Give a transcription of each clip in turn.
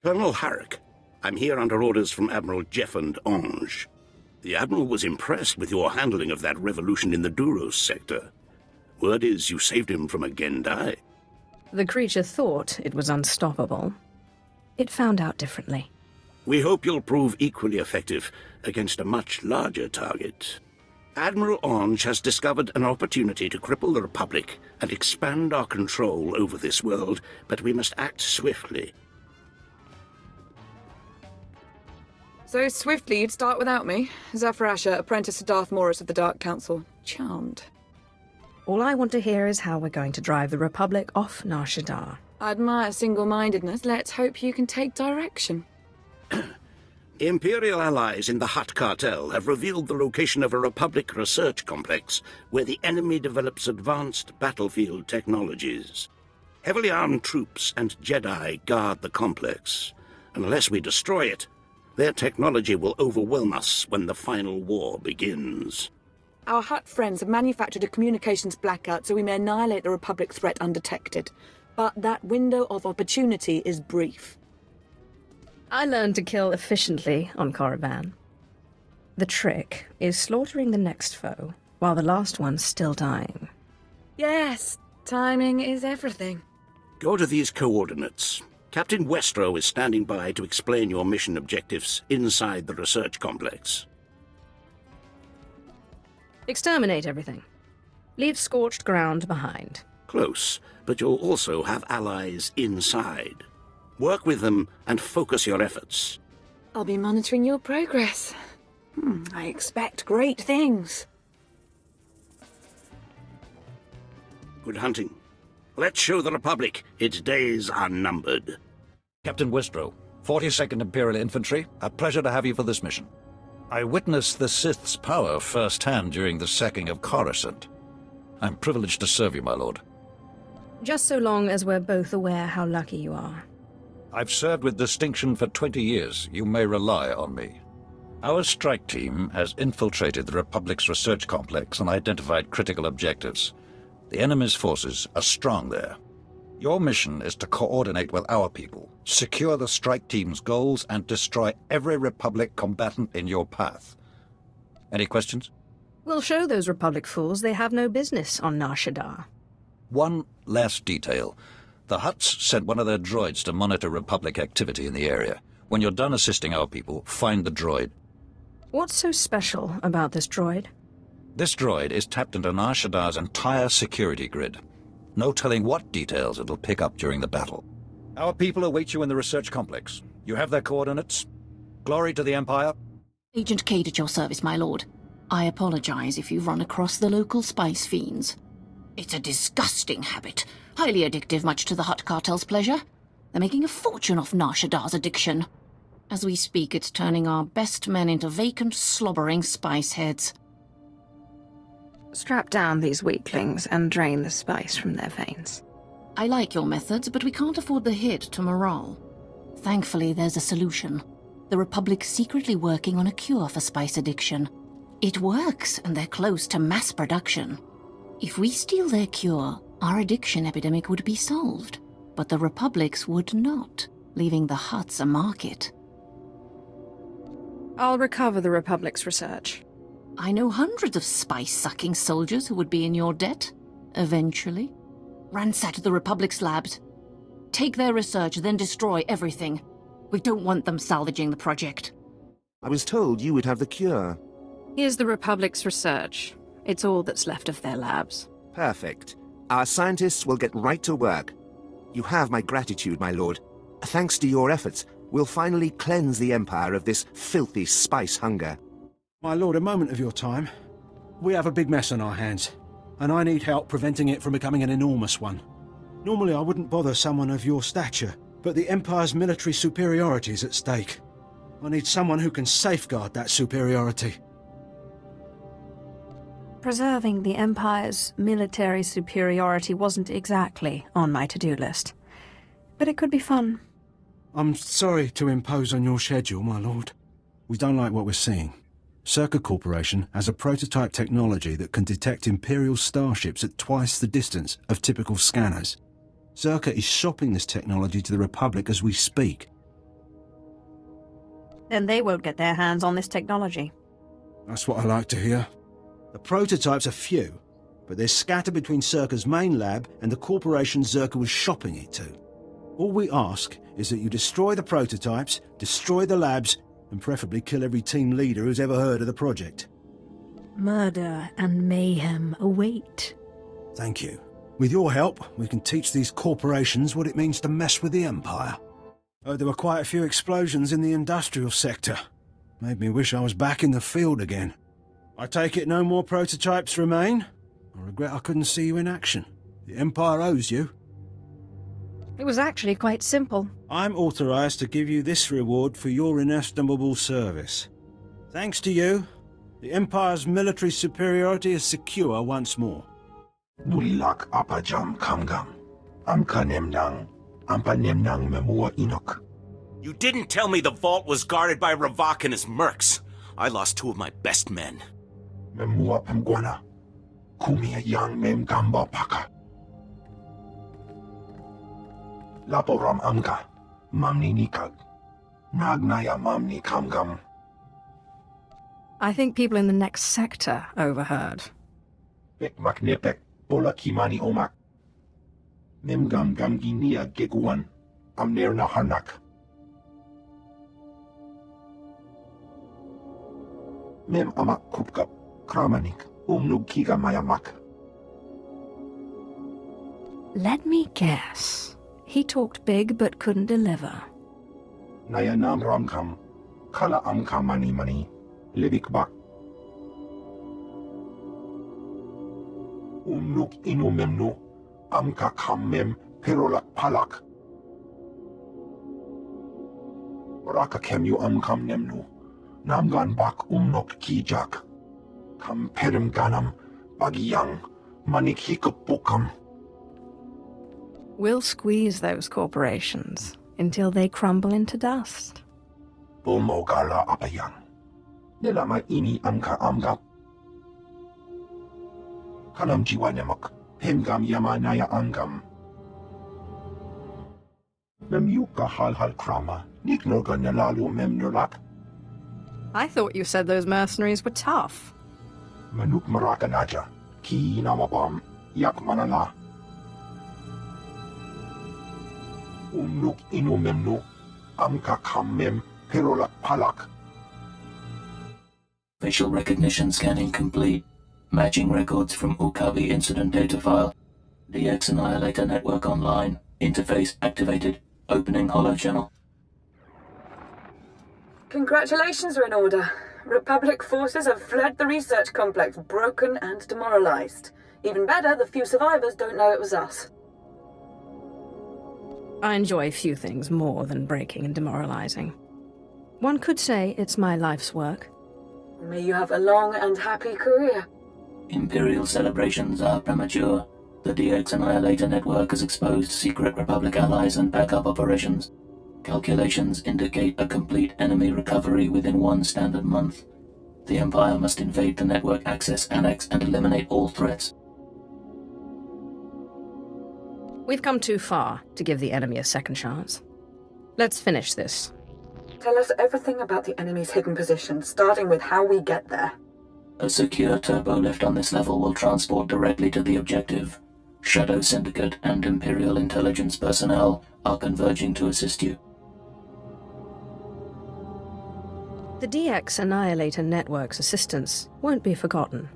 Colonel Harrick, I'm here under orders from Admiral Jeffand Ange. The Admiral was impressed with your handling of that revolution in the Duros sector. Word is you saved him from a Gendai. The creature thought it was unstoppable. It found out differently. We hope you'll prove equally effective against a much larger target. Admiral Ange has discovered an opportunity to cripple the Republic and expand our control over this world, but we must act swiftly. So swiftly you'd start without me? Zephyr Asher, apprentice to Darth Morris of the Dark Council. Charmed. All I want to hear is how we're going to drive the Republic off Nar Shaddaa. I admire single-mindedness. Let's hope you can take direction. Imperial allies in the Hutt cartel have revealed the location of a Republic research complex where the enemy develops advanced battlefield technologies. Heavily armed troops and Jedi guard the complex. Unless we destroy it, their technology will overwhelm us when the final war begins. Our Hutt friends have manufactured a communications blackout so we may annihilate the Republic threat undetected. But that window of opportunity is brief. I learned to kill efficiently on Korriban. The trick is slaughtering the next foe while the last one's still dying. Yes, timing is everything. Go to these coordinates. Captain Westrow is standing by to explain your mission objectives inside the research complex. Exterminate everything. Leave scorched ground behind. Close, but you'll also have allies inside. Work with them and focus your efforts. I'll be monitoring your progress. I expect great things. Good hunting. Let's show the Republic its days are numbered. Captain Westrow, 42nd Imperial Infantry, a pleasure to have you for this mission. I witnessed the Sith's power firsthand during the sacking of Coruscant. I'm privileged to serve you, my lord. Just so long as we're both aware how lucky you are. I've served with distinction for 20 years. You may rely on me. Our strike team has infiltrated the Republic's research complex and identified critical objectives. The enemy's forces are strong there. Your mission is to coordinate with our people, secure the strike team's goals, and destroy every Republic combatant in your path. Any questions? We'll show those Republic fools they have no business on Nar Shaddaa. One last detail. The Hutts sent one of their droids to monitor Republic activity in the area. When you're done assisting our people, find the droid. What's so special about this droid? This droid is tapped into Nar Shaddaa's entire security grid. No telling what details it'll pick up during the battle. Our people await you in the research complex. You have their coordinates. Glory to the Empire. Agent Cade at your service, my lord. I apologize if you've run across the local spice fiends. It's a disgusting habit. Highly addictive, much to the Hutt cartel's pleasure. They're making a fortune off Nar Shaddaa's addiction. As we speak, it's turning our best men into vacant, slobbering spice heads. Strap down these weaklings and drain the spice from their veins. I like your methods, but we can't afford the hit to morale. Thankfully, there's a solution. The Republic's secretly working on a cure for spice addiction. It works, and they're close to mass production. If we steal their cure, our addiction epidemic would be solved. But the Republic's would not, leaving the Hutts a market. I'll recover the Republic's research. I know hundreds of spice-sucking soldiers who would be in your debt, eventually. Ransack the Republic's labs. Take their research, then destroy everything. We don't want them salvaging the project. I was told you would have the cure. Here's the Republic's research. It's all that's left of their labs. Perfect. Our scientists will get right to work. You have my gratitude, my lord. Thanks to your efforts, we'll finally cleanse the Empire of this filthy spice hunger. My lord, a moment of your time. We have a big mess on our hands, and I need help preventing it from becoming an enormous one. Normally I wouldn't bother someone of your stature, but the Empire's military superiority is at stake. I need someone who can safeguard that superiority. Preserving the Empire's military superiority wasn't exactly on my to-do list. But it could be fun. I'm sorry to impose on your schedule, my lord. We don't like what we're seeing. Circa Corporation has a prototype technology that can detect Imperial starships at twice the distance of typical scanners. Circa is shopping this technology to the Republic as we speak. Then they won't get their hands on this technology. That's what I like to hear. The prototypes are few, but they're scattered between Zerka's main lab and the corporation Zerka was shopping it to. All we ask is that you destroy the prototypes, destroy the labs, and preferably kill every team leader who's ever heard of the project. Murder and mayhem await. Thank you. With your help, we can teach these corporations what it means to mess with the Empire. There were quite a few explosions in the industrial sector. Made me wish I was back in the field again. I take it no more prototypes remain? I regret I couldn't see you in action. The Empire owes you. It was actually quite simple. I'm authorized to give you this reward for your inestimable service. Thanks to you, the Empire's military superiority is secure once more. Bulilak apajam kamgam. Amka nemnang. Ampa nemnang memua inok. You didn't tell me the vault was guarded by Ravak and his mercs. I lost 2 of my best men. Memua pemguana. Kumia yang mem gamba paka. Laporam amka. Mamni nikag. Nagnaya mamni kamgam. I think people in the next sector overheard. Pek maknepek. Bola kimani omak. Memgam gamginia geguan. Amner na hanak. Mem amak kupkap. Kramanik. Umnug kiga mayamak. Let me guess. He talked big but couldn't deliver. Nayanam ramkam. Kala amka mani. Libik bak. Umnuk inu memnu. Amka kammem perolak palak. Raka kemyu amkam nemnu. Namgan bak umnok kijak. Kam perem ganam bagiyang manik hikupukam. We'll squeeze those corporations until they crumble into dust. Bulmogala apayang. Nilama ini amka amgap. Kanam jiwanemak. Hemgam yamanaya angam. Memyuka hal krama. Niknoga nalalu memnulak. I thought you said those mercenaries were tough. Manuk marakanaja. Ki namabam. Yak manala. Umnuk inu memnu. Amka kammem perolak palak. Facial recognition scanning complete. Matching records from Ukabi incident data file. DX Annihilator network online. Interface activated. Opening holo channel. Congratulations are in order. Republic forces have fled the research complex, broken and demoralized. Even better, the few survivors don't know it was us. I enjoy few things more than breaking and demoralizing. One could say it's my life's work. May you have a long and happy career. Imperial celebrations are premature. The DX Annihilator network has exposed secret Republic allies and backup operations. Calculations indicate a complete enemy recovery within 1 standard month. The Empire must invade the network access annex and eliminate all threats. We've come too far to give the enemy a second chance. Let's finish this. Tell us everything about the enemy's hidden position, starting with how we get there. A secure turbolift on this level will transport directly to the objective. Shadow Syndicate and Imperial intelligence personnel are converging to assist you. The DX Annihilator network's assistance won't be forgotten.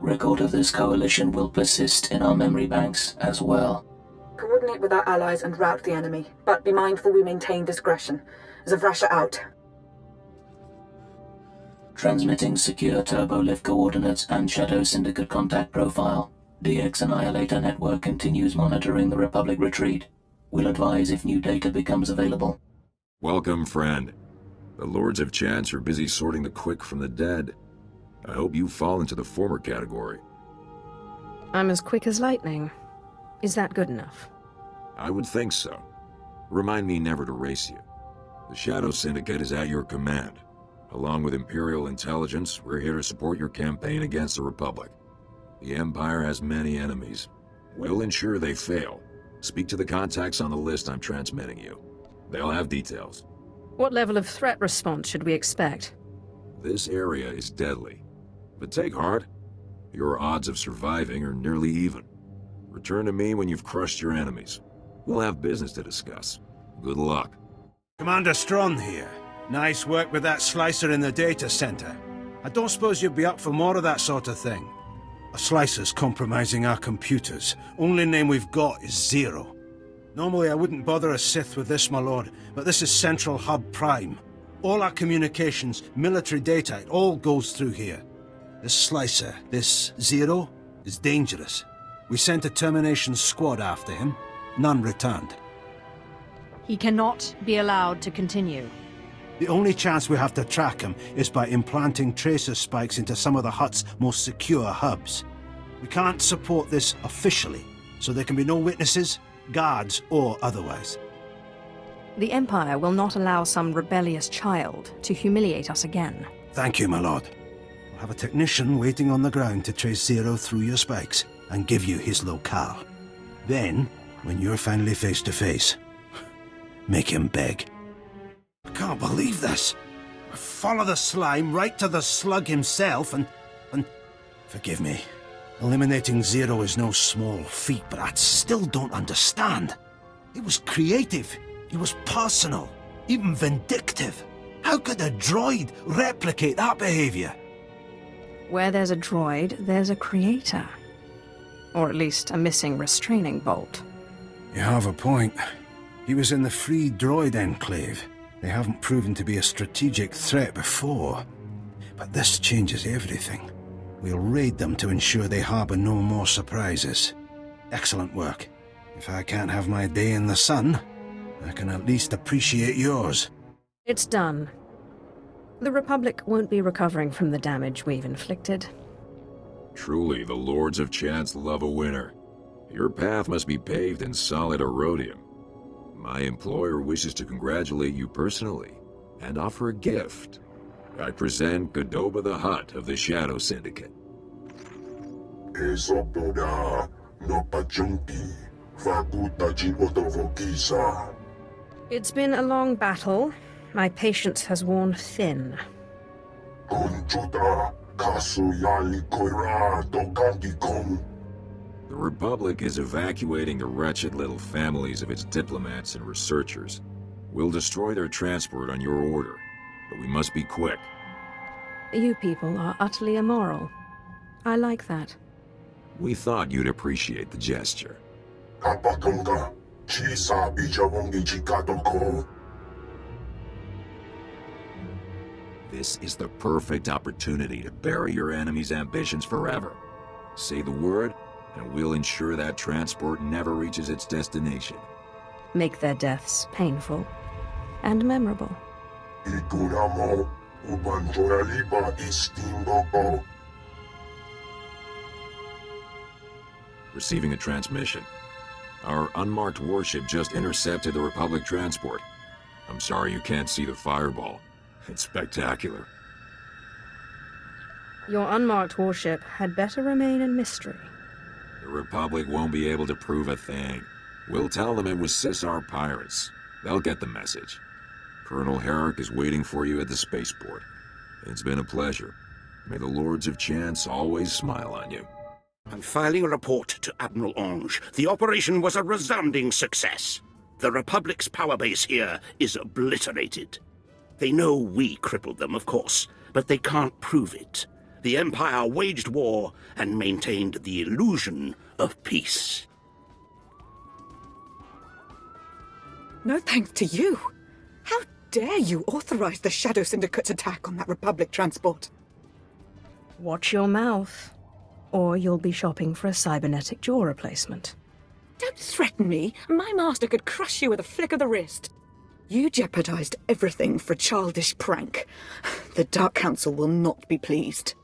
Record of this coalition will persist in our memory banks as well. Coordinate with our allies and rout the enemy, but be mindful we maintain discretion. Zavrasha out. Transmitting secure turbolift coordinates and Shadow Syndicate contact profile. DX Annihilator network continues monitoring the Republic retreat. We'll advise if new data becomes available. Welcome, friend. The Lords of Chance are busy sorting the quick from the dead. I hope you fall into the former category. I'm as quick as lightning. Is that good enough? I would think so. Remind me never to race you. The Shadow Syndicate is at your command. Along with Imperial intelligence, we're here to support your campaign against the Republic. The Empire has many enemies. We'll ensure they fail. Speak to the contacts on the list I'm transmitting you. They'll have details. What level of threat response should we expect? This area is deadly. But take heart. Your odds of surviving are nearly even. Return to me when you've crushed your enemies. We'll have business to discuss. Good luck. Commander Strawn here. Nice work with that slicer in the data center. I don't suppose you'd be up for more of that sort of thing. A slicer's compromising our computers. Only name we've got is Zero. Normally I wouldn't bother a Sith with this, my lord, but this is Central Hub Prime. All our communications, military data, it all goes through here. This slicer, this Zero, is dangerous. We sent a termination squad after him. None returned. He cannot be allowed to continue. The only chance we have to track him is by implanting tracer spikes into some of the Hutt's most secure hubs. We can't support this officially, so there can be no witnesses, guards, or otherwise. The Empire will not allow some rebellious child to humiliate us again. Thank you, my lord. We'll have a technician waiting on the ground to trace Zero through your spikes and give you his locale. Then, when you're finally face to face, make him beg. I can't believe this. I follow the slime right to the slug himself and... Forgive me. Eliminating Zero is no small feat, but I still don't understand. It was creative. It was personal. Even vindictive. How could a droid replicate that behavior? Where there's a droid, there's a creator. Or at least a missing restraining bolt. You have a point. He was in the Free Droid Enclave. They haven't proven to be a strategic threat before. But this changes everything. We'll raid them to ensure they harbor no more surprises. Excellent work. If I can't have my day in the sun, I can at least appreciate yours. It's done. The Republic won't be recovering from the damage we've inflicted. Truly, the Lords of Chance love a winner. Your path must be paved in solid erodium. My employer wishes to congratulate you personally and offer a gift. I present Godoba the Hutt of the Shadow Syndicate. It's been a long battle. My patience has worn thin. The Republic is evacuating the wretched little families of its diplomats and researchers. We'll destroy their transport on your order, but we must be quick. You people are utterly immoral. I like that. We thought you'd appreciate the gesture. This is the perfect opportunity to bury your enemy's ambitions forever. Say the word, and we'll ensure that transport never reaches its destination. Make their deaths painful and memorable. Receiving a transmission. Our unmarked warship just intercepted the Republic transport. I'm sorry you can't see the fireball. It's spectacular. Your unmarked warship had better remain in mystery. The Republic won't be able to prove a thing. We'll tell them it was SWTOR pirates. They'll get the message. Colonel Herrick is waiting for you at the spaceport. It's been a pleasure. May the Lords of Chance always smile on you. I'm filing a report to Admiral Ange. The operation was a resounding success. The Republic's power base here is obliterated. They know we crippled them, of course, but they can't prove it. The Empire waged war and maintained the illusion of peace. No thanks to you. How dare you authorize the Shadow Syndicate's attack on that Republic transport? Watch your mouth, or you'll be shopping for a cybernetic jaw replacement. Don't threaten me. My master could crush you with a flick of the wrist. You jeopardized everything for a childish prank. The Dark Council will not be pleased.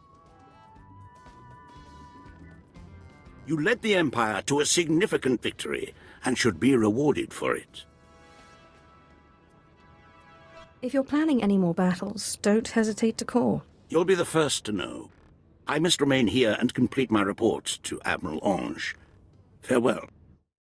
You led the Empire to a significant victory, and should be rewarded for it. If you're planning any more battles, don't hesitate to call. You'll be the first to know. I must remain here and complete my report to Admiral Ange. Farewell.